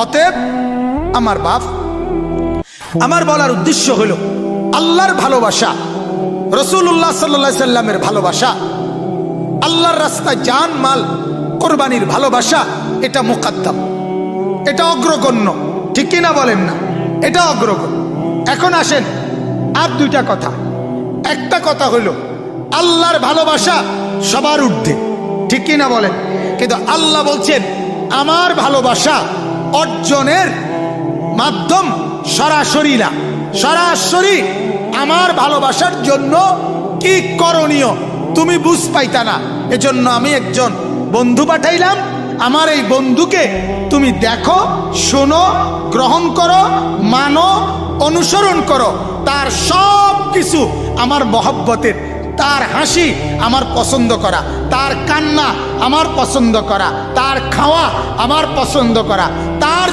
অতএব আমার বাপ, আমার বলার উদ্দেশ্য হলো আল্লাহর ভালোবাসা, রাসূলুল্লাহ সাল্লাল্লাহু আলাইহি সাল্লামের ভালোবাসা, আল্লাহর রাস্তায় জান মাল কোরবানির ভালোবাসা, এটা মুকদ্দম, এটা অগ্রগণ্য। ঠিক কিনা বলেন না? এটা অগ্রগণ্য। এখন আসেন আর দুইটা কথা। একটা কথা হলো আল্লাহর ভালোবাসা সবার ঊর্ধ্বে, ঠিক কিনা বলেন? কিন্তু আল্লাহ বলছেন আমার ভালোবাসা অর্জনের মাধ্যম সরাসরি না, সরাসরি আমার ভালোবাসার জন্য কি করণীয় তুমি বুঝ পাইতা না। এজন্য আমি একজন বন্ধু পাঠাইলাম, আমার এই বন্ধুকে তুমি দেখো, শোনো, গ্রহণ করো, মানো, অনুসরণ করো। তার সব কিছু আমার মহব্বতের, তার হাসি আমার পছন্দ করা, তার কান্না আমার পছন্দ করা, তার খাওয়া আমার পছন্দ করা, তার